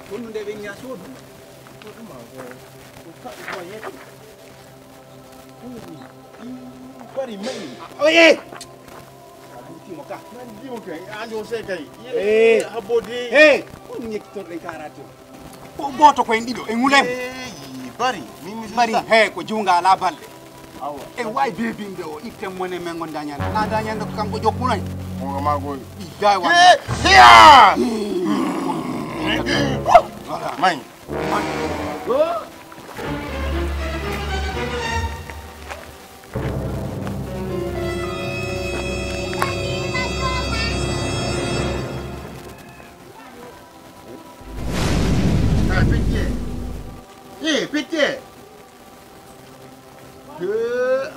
Bunu de ɓen ñasodu bari mai oye timo ka timo ka anjo se kay habode on ñektorɗen karate ko goto koyen ɗiɗo e ngulem bari mimi bari he ko junga ala balɗe e way bebinde o itten mone men gon dañande na dañande ko kanko jokkunoy onga mago jay wa hiya mai Pete.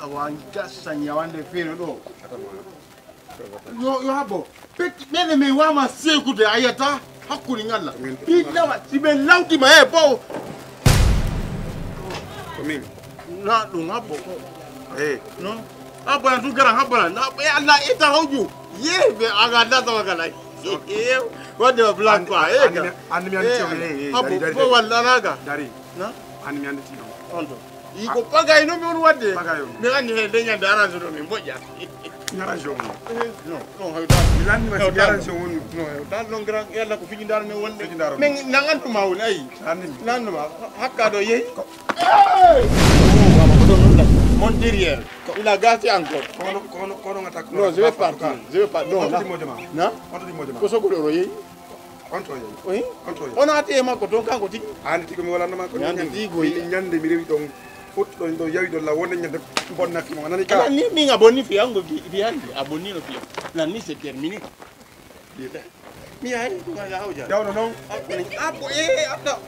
Awan kasanya wande fino do. Yo habo. Pete mene me wa ma seku de ayata hakuri ngalla. Pita wa tibe lauti ma e po. Komin. Na do ngabo. No. Aba tu garang haba na Allah ita hoju. Ye be aga data wakala. What the black pa Andi mi andi dari. Abo wala naga. Dari. Na? Andi mi andi ti Ondo. Iko paga ino mi on wadde. Pagayo. Mi andi he denya dara zo mi mboja. Nyara jomo. No hayda. Milani ma si dara so wonu. No dan non grand yalla ko fiji dara ne wonde. Men nangan tuma woni ay. Nan ma hakka do yeyi. Mon derrière. Il a gâté encore. Kono ngata ko. Non, je vais partir. Je vais pas. Non. Na? Onto di modema. Ko sokolo yeyi. Onto yeyi. Oui. Onto yeyi. On a té ma ko don kanko tigi. Andi tigi mi wala na ma ko Nyande digo yi. Nyande mi rewi don futto do yawi do la wonde nyande bonna fi mo nani ka. Ni mi ngaboni fi yango fi handi abonni no fi. La ni c'est terminé. Mi ay nga ya hawja. Dawno non. Apo abda.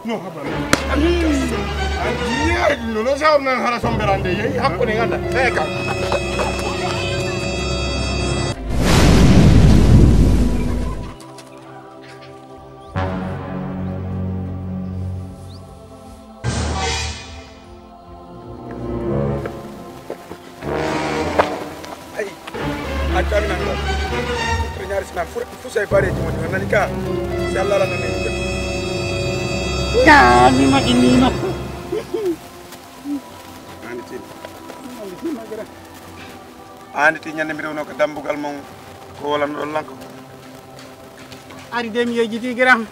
No haba. No sa on hara somberande yeyi hakko ne ganda. Eka. Akami nanglo. Ternyata sina fusai pare di mo nani ka. Si Allah la nani. Ya, mi makinina. Andi ti nyande mi rewno ko dambugal mon ko wala no lanko. Ari dem yejiti gram.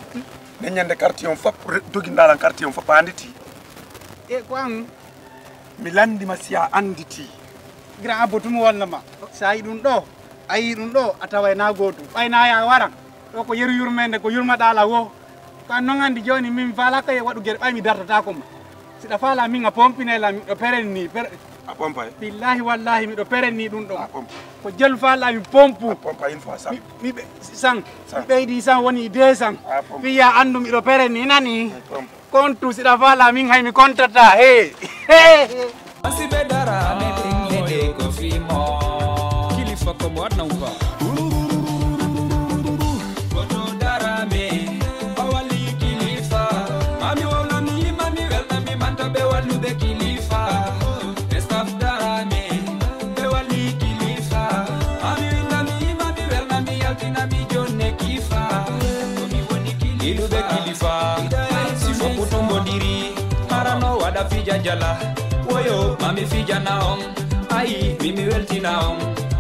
Ne nyande quartier on fop dogi ndalan quartier on fop anditi. E ko an Mi landi ma siya anditi. gra abotum wonna ma. Sa yi dum do, ayi dum do ataway na gotu. Bayna ya waran. Do ko yeru yurmende ko yurma dala wo. Ko non andi joni min fala kay wadu gere bay mi dartata ko ma. Sida fala min a pompine la mi do perenni A pompa e. billahi wallahi mi do perenni dum do. A pompa. Ko jel fala mi pompu. A pompa une fois ça. Mi sang beydi sang woni 200. Fiya andu mi do perenni nani. Kontu sida fala min hay mi kontata he. Asibe dara me tingle ko fimo. Kilifa ko bodna uba. Koto dara me awali kilifa. Mami wala ni mami welna mi manta be walu be kilifa. Estaf dara me be wali kilifa. Mami wala ni mami welna mi altina mi jonne kifa. Komi woni kilifa be kilifa. Sifo kutumbo diri marano wada fija jala. Woyo mami fija naom ai mimi welti naom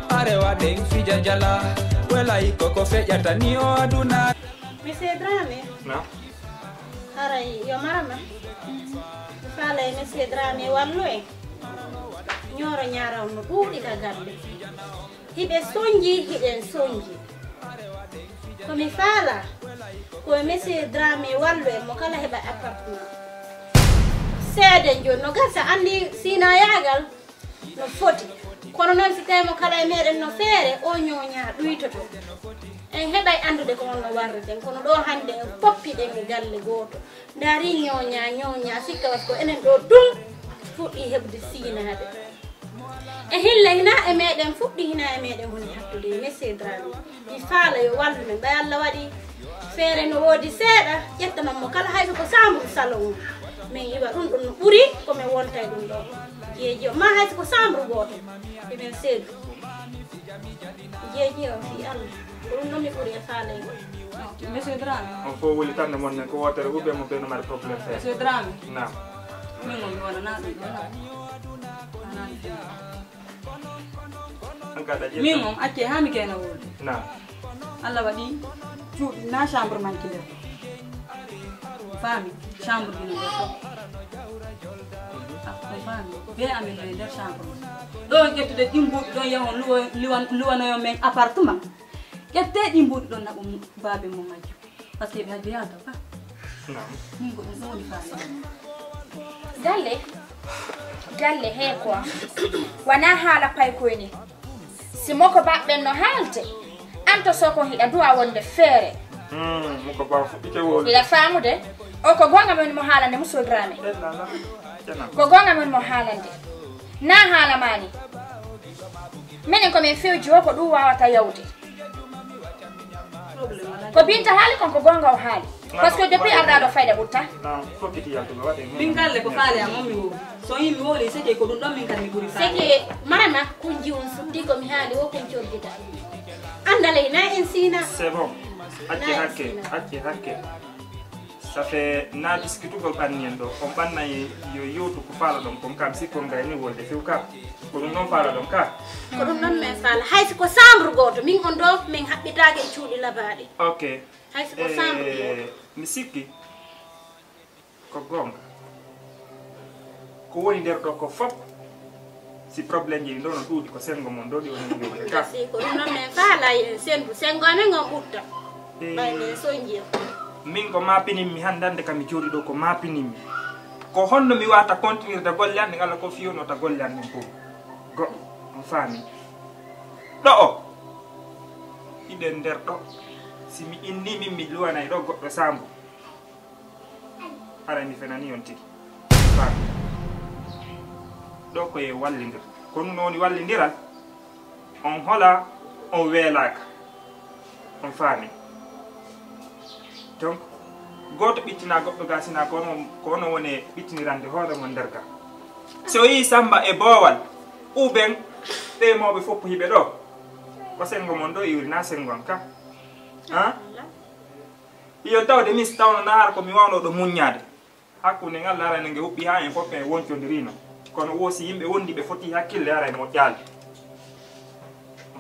arewa deng fija jala wela ikoko feja tanio aduna. Monsieur Dramé. Na. Haray yo marama. Fala Monsieur Dramé wallu en. Nyoro nyaraw no duudi ka galle. Hibe sonji hiben sonji. Ko mi fala ko Monsieur Dramé wallu en mo kala heba appartement. Seede jonno gasa andi sina yagal no foti kono non si temo kala e meden no feere o nyonya duitoto en hebay andude ko wonno warreten kono do hande en poppide mi galle goto dari nyonya sikka wat ko enen do dum fuddi hebde sinade e hilla hina e meden fuddi hina e meden woni hattude Monsieur Dramé mi faala yo wallu men bay Allah wadi feere no woodi seeɗa ƴettanammo kala hayso ko sambru salon min yiwa ɗum ɗum no ɓuri komin wontay ɗum ɗo jeeji o ma hayso ko sambru gooto emin seedu jeeji o fi Allah ko ɗum noon mi ɓuri e faaleygo Monsieur Dramé on faut wuli tan mon ko wotere ube mo beno mari problème fe Monsieur Dramé na min mo mi wonana ɗum ɗona an kada je min moom acce ha mi kena wolde na Allah waɗi cuuɗi na chambre manki nder faami chambre dina nder ɗo faami be amin ɗo e nder chambre ɗon ƴettude ɗi mbuuɗi ɗon yahon luwanoyo men appartement ƴette ɗi mbuuɗi ɗon naɓo baabe mo majju par ce que ɓe hadde yalta fa na min ko ɗum ɗon woni faami galle he quoi wana haala paykoyni si moko baɓɓen no haalte anto soko hiɗa duwa wonde feere muko ba fu ite wol hiɗa faamude o ko gonga men mo haalande Monsieur Dramé ko gonga men mo haalande na haala mani minen komin fewji o ko ɗum wawata yawde ko binta haali kon ko gonga o haali par ce que depuis arɗaɗo fayda ɓurta na fokiti yalto be wade min galle ko faale am on mi wowi so yimi wooli seke ko ɗum ɗon min kadi mi ɓuri faale seke marama kunji on fuɗɗi komi haali o kon coddita andalay na en sina c'est bon acce hakke ça fait na discutugol ɓannien ɗo on ɓanna yo yewtu ko faala ɗon kon kam sikkon gayni wolde few ka ko ɗum ɗon faala ɗon ka ko ɗum noon min faala hayso ko chambre gooto min on ɗo min haɓɓitake e cuuɗi labaɗi ok hayso ko chambre gooto mi sikki ko gonga ko woni nder ɗo ko fop si probléme ji ɗo no ɗuuɗi ko sengo mon ɗo ɗi woni wiwde ka si ko ɗum noon min faala en sendu sengo amen on ɓurta ɓay min soñjio min ko mapinimmi hande hande kam mi jooɗi ɗo ko mapinimmi ko honno mi wata continuirde golle an ɗe Allah ko fiyonota golle an ɗen fof goɗɗo on faami ɗo o iɗen nder ɗo si mi inni min mi luwanay ɗo goɗɗo sambo ara mi fenani on tigi faami ɗo koye wallidir kono noon wallidiral on hola on weelaka on faami donc goto ɓittina goɗɗo ga sina ko ono woni ɓittinirande hoore mon nder ga so yi samba e boowal uben ɗemoɓe fof hiɓe ɗo ko sengo mon ɗo iwrina sengon ka han iyo tawde mis tawno naara komi wawno ɗo muññade hakkude ngal arane nge huɓɓi ha en fof en woncodirino kono woosi yimɓe wondi ɓe foti hakkille ara e moƴƴaali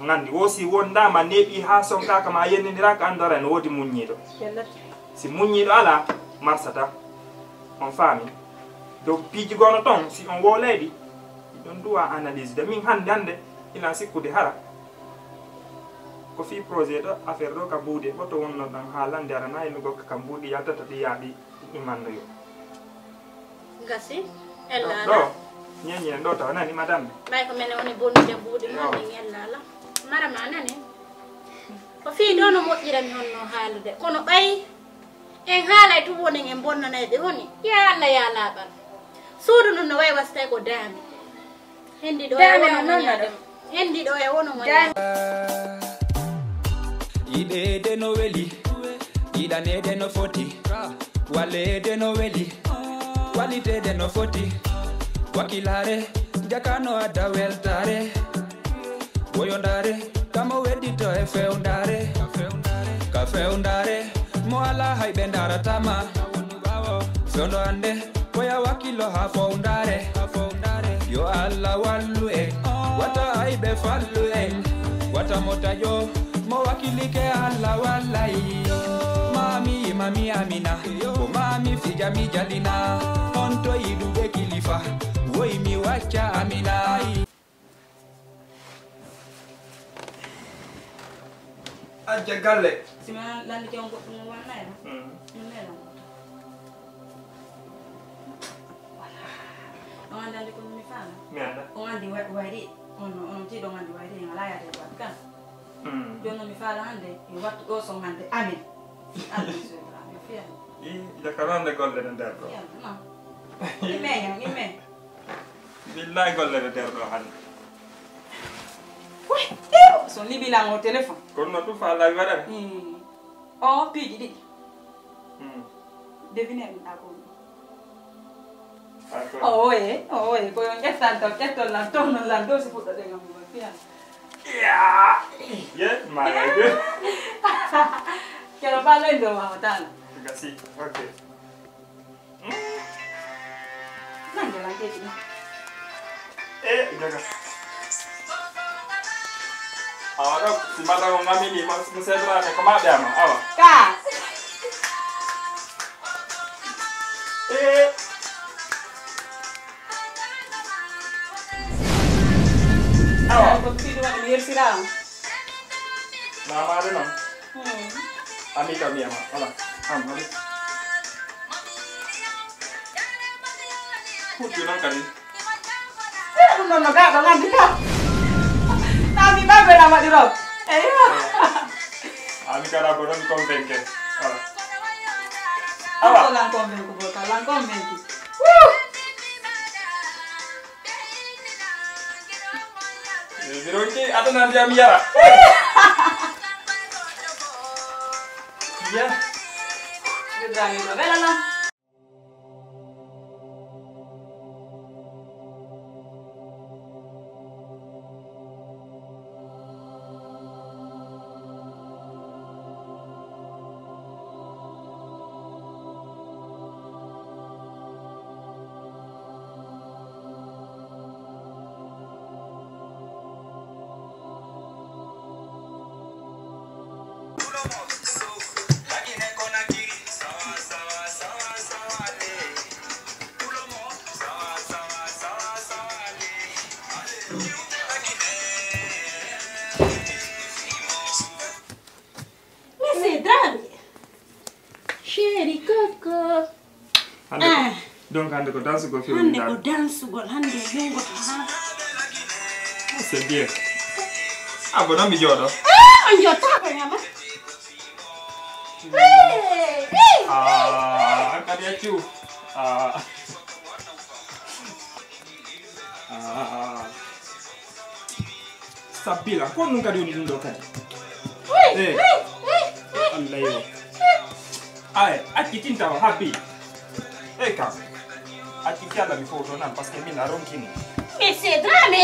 gandi woosi wondama neeɓi ha sonkaka ma yennidiraka andu ara ne woodi muññiɗo si muññiɗo ala marsata on faami donc piiji gono ton si on woleyɗi ɗon duwa analyse de min hande ina sikkude hara ko fi projet ɗo affaire ɗo ka mbuuɗi ɓoto wonno ɗan ha lande ara nayi mi gokka ka mbuuɗi yaltata ɗi yaaɓi imannoyo gasi ɗo ellala ñeñinen ɗo taw nani madame ɓay ko mene woni bonnude mbuuɗi noon min ellala marama nani ko fii ɗo no moƴƴirami honno haalude kono ɓay en haalay to wonen en bonnanayɓe woni ya Allah ya laaɓal suudu ɗum no wayi wastay ko daami hendi ɗo e wono moñaɗem hendi ɗo e wono moñaɗem yiɗede no weli yiɗanede no foti wallede no weli wallitede no foti wakilare jakano adda weltare woyondare kamo weddito e fewndare ka fewndare mo ala hayɓe daratama fewndo ande koya wakkilo ha fowndare yo Allah wallu en wata hayɓe fallu en wata motajo mo wakkilike Allah wallay mami amina ko mami fijami jalina on to yiɗuɓe kilifa woy mi wacca amina ajja galle si ma landike on goɗɗum mo wannayno ɗum meeɗan on andi andi ko mi faama mi anda on andi wayri on tiiɗo on andi wayri en ala yaade e wat kan joni noon mi faala hannde e wattu ɗo son hannde amin andi mi fiyani jakarande golle ne nder ɗo non imme billahi golle ne nder ɗo hande son libilango téléphone kono noon ɗum faalawi waɗane Oh, piiji ɗiɗi. Devine ɗum ɗa ko. Oye, ko yon ƴettol lan toon non lan dow si fuɗɗoɗe ngam ɗum fiyan. Yeah, my idea. Kero ba loy ndo ma tana. Gasi, okay. Nange lan keti. Jaga. Ahora, si mata con family, mas sedra ne kama biama, awa. Ka. Awa, ko tido wa mir sira. Nama ada nam. Ami kami ama, ala. Ami. Kudu nang kali. No ga ngan dia. Nami ba be nama diro. Ami kara boron konvenke. Ala. Awa lang konven ko bota, lang konven ki. Bironki ada nanti ami ya. Iya. Vedrai una bella là. Chéri Coco. Donc hande ko danse go fi Hande ko dansugol, hande jungo ha. C'est bien. Ah bon, mi jodo. On jota ko nyama. Akadi acu. Sabila, ko nun kadi woni dum do kadi. Allah yo. Ay, akitinta wa happy. Kam. Akikiala mi foto nan parce que mi na ronkini. Mais c'est drame.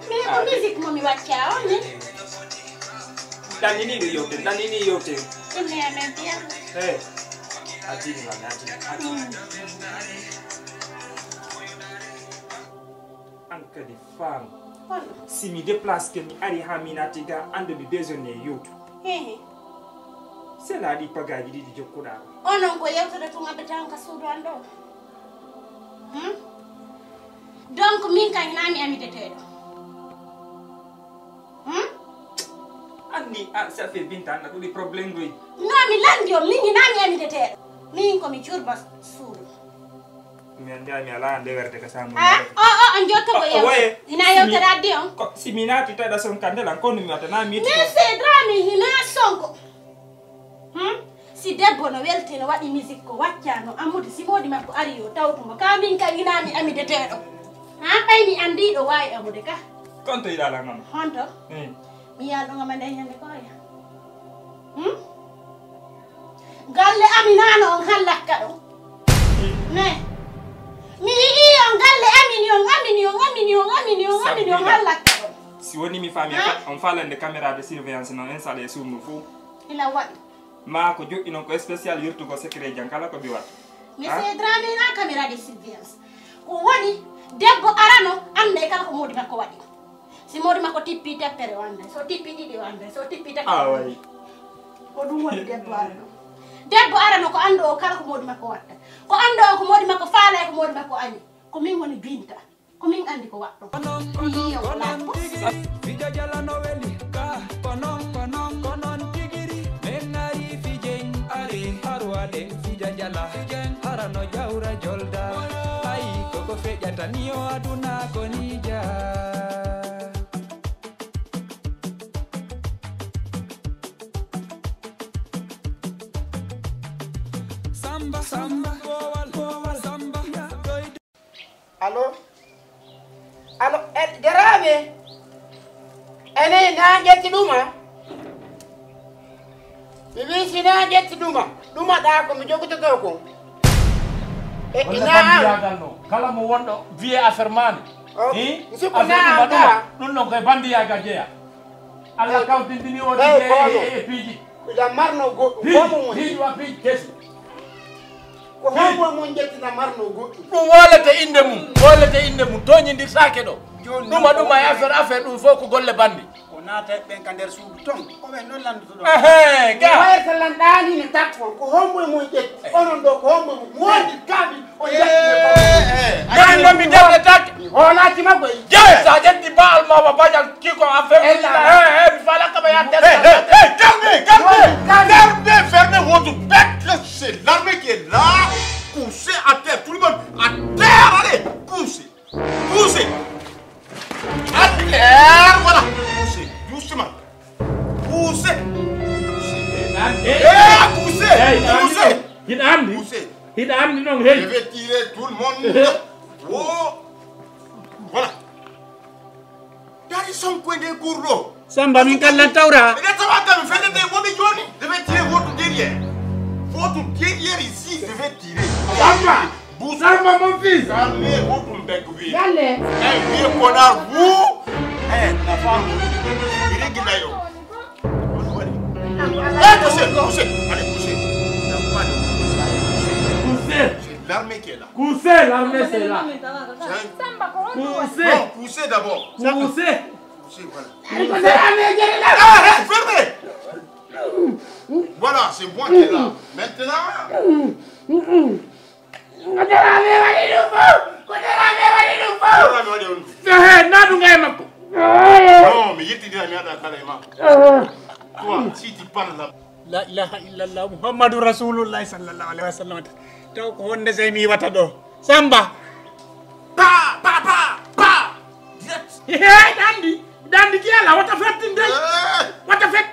Mais ko musique mo mi wacca on ne. Danini yote. Ime ame bien. Atini la nati. Anka di femme. Si mi déplace que mi ari haminati ga ande mi besoin ne yotu. C'est la di pagaji di jokkuda. Onon ko yewtata tuma be tan ka suudu ando. Donc min kan nami ami tetedo. Andi ça fait 20 ans na di problème goy. No mi landi o min nami ami tetedo. Min ko mi curba suudu. Mi andi ami ala ande werte ka samu. On jotto ko yew. Ina yewtata di on. Si minati ta da son candela kon mi wata na mi. Mais c'est drame hina sonko. Si debbo no welti no waɗi musique ko waccano amude si modi makko ari yo tawtumo ka min ka inami amide teɗo ha ɓaymi andiɗo wawi amude ka konto yiɗala ngam honto mi yalɗogama nde ñande koya galle ami nano on hallakka ɗum ne mi yii on galle amini on hallakka ɗum si woni mi fami on falande caméra de surveillance non installé sur nous fou ila waɗi ma ko joƴƴi non ko spécial yurtugo secret jankala ko bi wat monsieur Dramé na caméra de surveillance ko woni debbo arano ande kala ko modi makko waɗi si modi makko tippi teppere wande so tippi ɗiɗi wande so tippi teppere way ko ɗum woni debbo arano ko ando o kala ko modi makko watta ko ando o ko modi makko faala ko modi makko ani ko min woni binta ko min andi ko waɗɗo yiyo wala Fija jala no weli ka konon tigiri menari fijen are harwade fija jala harano jawra jolda ay koko fejata niyo aduna konija samba bowal samba Allo Dramé ene na ƴetti ɗuma Bibi sina jet duma da ko mi jogo to ko e ina kala mo wondo vie affaire man ko na dun non koy bandi ya gajeya alla kawtindini o e piji da marno go mo piji wa piji kesi ko homo mo jettina marno go dum wolete inde mum toñindir sake ɗo ɗuma e affaire ɗum fof ko golle bandi o naata ɓen ka nder suudu ton koɓe noon landutoɗo ga wayta landani ne takko ko hombo mo jetti onon ɗo ko hombo mo wodi kaɓi o jetti ɗon mi dewde takke holati makko jewe sa ƴetti ba almama baƴal kiko affaire mi fala kama ya fermez votre bec, c'est l'armée qui est là, poussez à terre, tout le monde à terre, allez, poussez, à terre, voilà, poussez, doucement, poussez, je vais tirer tout le monde, oh, voilà, dans son coin de gourdeau. Samba min kallan tawra. Je vais tirer votre derrière. Votre derrière ici, je vais tirer. Samba mon fils. Calmez votre bec, oui. Galle. Vieux connard, vous. La femme. Irrégulier. Poussez. Allez, poussez. C'est l'armée qui est là. Poussez, l'armée c'est là. Poussez d'abord. Poussez. Voilà. Fermez. Voilà, c'est moi qui est là. Maintenant. Non, mais il te dit à toi, si tu parles là. La ilaha illallah Muhammadur Rasulullah sallallahu alaihi wasallam. Taw ko wonde sey mi wata do. Samba. Pa. Direct. Dandi qui est là, what a fait?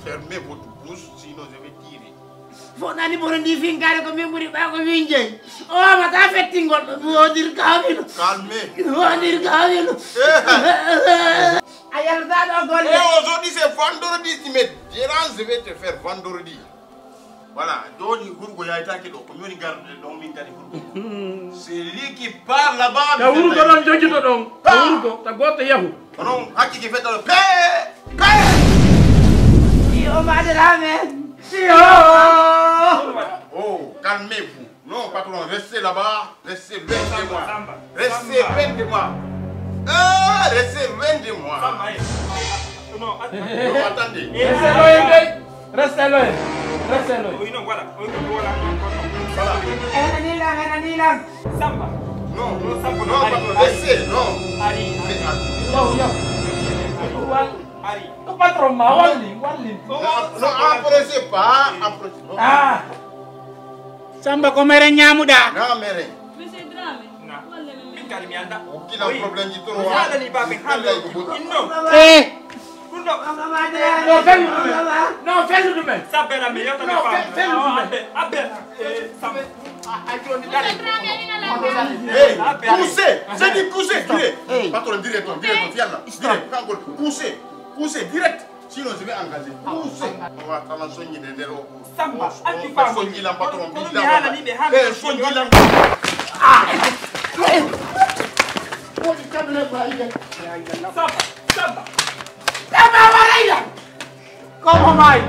Fermez votre bouche, sinon je vais tirer. Faut nani borondi fingare ko memuri ba ko winje. Oh mata fetti ngol do dir kawilo. Calmez. Dir kawilo. Ayal da do golle. Aujourd'hui c'est vendredi, tu me déranges, je vais te faire vendredi. Voilà, Doni Gourgo Yaitaki, community garde, c'est lui qui parle là-bas. Non, Haki qui fait le paix. Oh, calmez-vous. Non, patron, restez là-bas. Restez loin de moi. Restez loin de moi. Restez loin de moi. Non, attendez. Restez loin. Voilà. Samba. Non, patron, restez, non. Ari. Patron, walli. Non, approchez pas. Ah. Samba ko mere ñamuda. Non, mere. Monsieur Dramé. Kalmi anda. Qui a un problème du tour? Hala ni babe halo. Inno. Kundo. Non, fais-le demain. Sabela me yota Non, pa. fais-le demain. Abe. Samba. Poussez. C'est dit poussez. Patron, direct, viens là. Poussez, direct. Sinon, je vais engager. Poussez. On va t'en soigner des déros. Samba. Soigner la patron. Soigner la Samba. Como mai?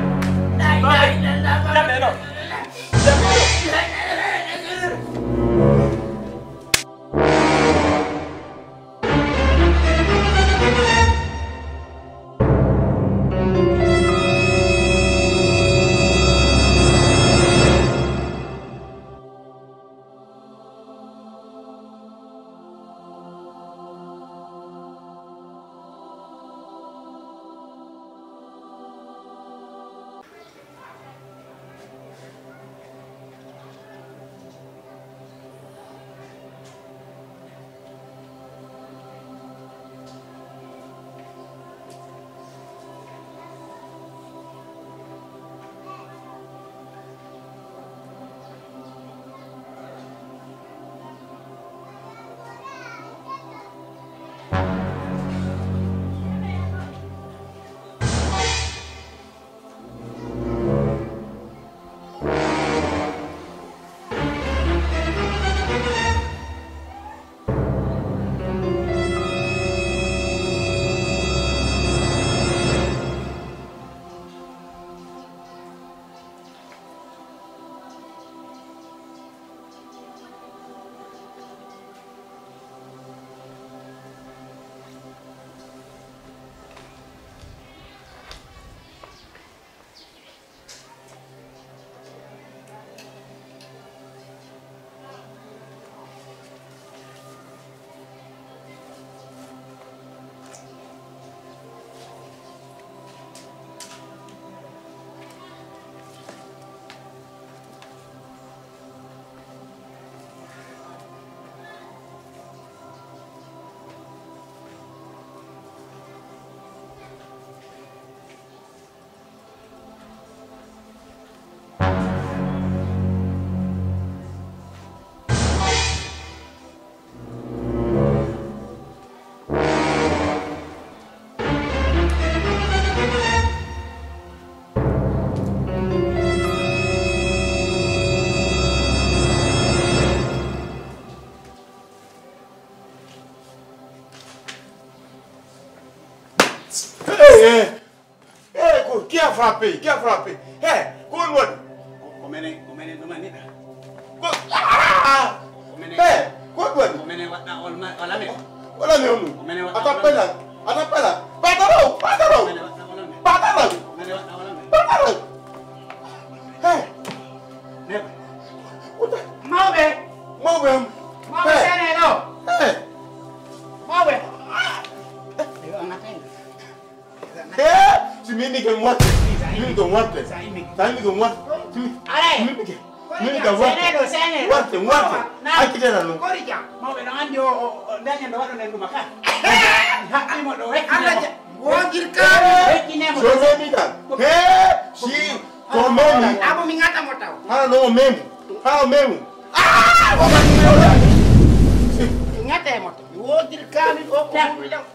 Qui a frappé? Qui a frappé? Hé, quoi le monde? Comment est-ce Hé, quoi le monde? Voilà, mais on. Attends, pas là. Pataro. Hé. Mauɓe sene ɗo mauɓe si min ke motte akkitena ɗum kori jam mauɓe ɗo andi o dañande waɗo nden ɗuma ka haɓɓimo ɗo wojirkaɓe hekkinemo so memi tan he si to memi abo mi gatamo taw hana nomo memu gatemo to wojirkaɓe o ko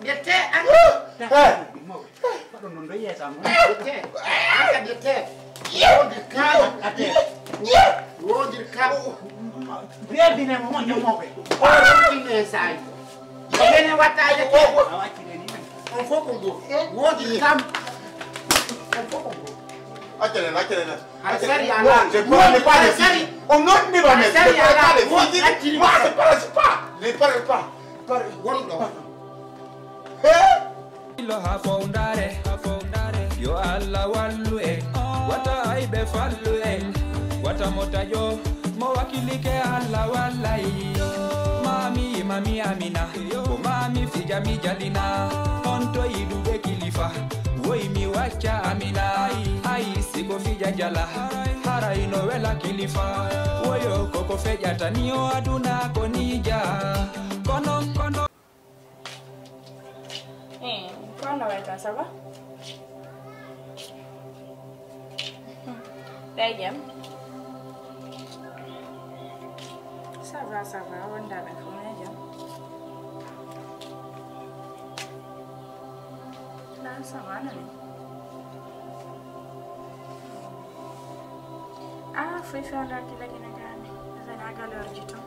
dette waɗo non ɗo yeytam aka dette wojirkaɓe rebinemo moƴƴo mawɓe o rottine sayi ene wattaje ko on fof ko go wodi kam on fof ko go Accelera. Sari ala. Je parle pas de Sari. On ne dit pas mais Sari ala. Ne parle pas. Lo ha fondare yo alla wallu e wata aibe fallu e wata motajo mo wakilike alla wallai mami amina ko mami fijami jalina onto idude kilifa woi mi wacha amina ai siko fija jala harai no wela kilifa woyo koko feja tanio aduna konija kono Comment va ça va? Bien. Ça va, on a la comédie. Là, ça va, non? Ah, faut faire la kila kina gani. Zana galère du tout.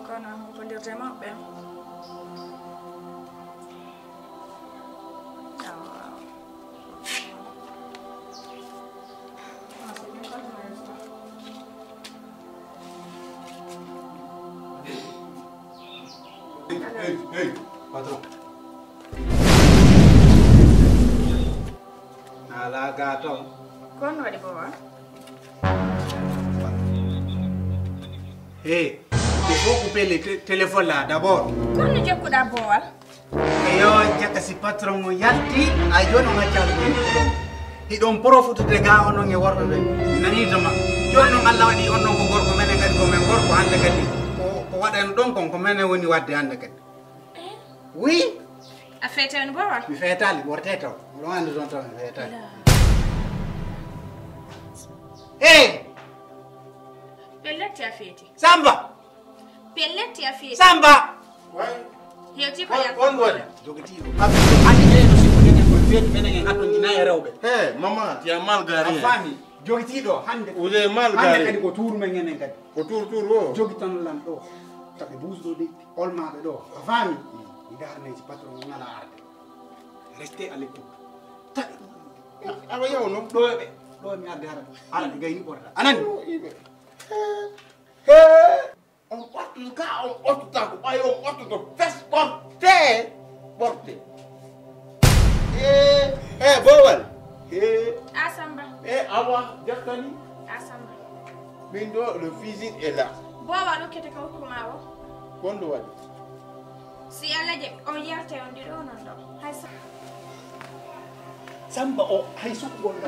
Kono, on peut dire vraiment bien. Hey, patron. Ala gato. Kono wadi bawa? Hey, il faut couper le téléphone là d'abord. Kono jekku d'abord. Yo jaka si patron mo yalti ajono ngaccal hidon profutude ga onon e worbe be nani tama jonno Allah wadi onon ko gorko men ngadi ko men gorko hande kadi ko wadan don ko men woni wadde hande kadi oui a fete on bawa mi fetali worte taw do ande don taw mi fetali Pelletti a fete Samba Pelletti a fete Samba Yewti ko yak on woni jogiti andi no sikko den ko fete men en aton dina e rewbe maman tu as mal garé fami jogiti do hande vous avez mal hande garé kadi ko tour men ngenen kadi ko tour o jogi tan lan do tabe buusdo de olmabe do fami mi darne ci patron ngala arde restez à l'écoute tabe awa yaw no do mi arde arde gayni borda anani on porte ka on porte ko ay on porte ko fes porte bowal Asamba awa jaktani Asamba min do le physique est là Bowa lo kete ko kumawo kondo wadi si ala je on yarte on dido non do hay Samba o hay sukko gonga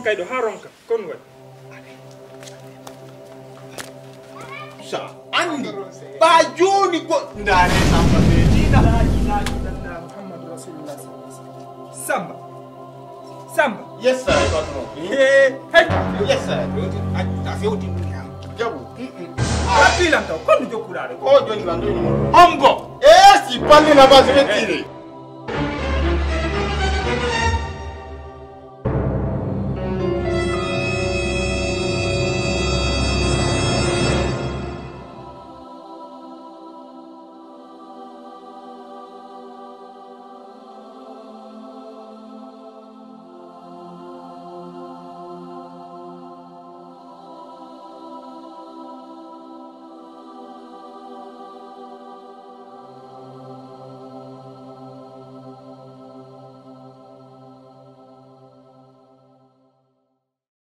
kaydo haronka kon wadi sa andi ba ha joni go ndane samba medina la ilaha illallah muhammadu rasulullah samba samba yes sir patron hey yes sir a fewti jabu Apilan to kon jokurare ko joni lando ni ombo si palli na base retire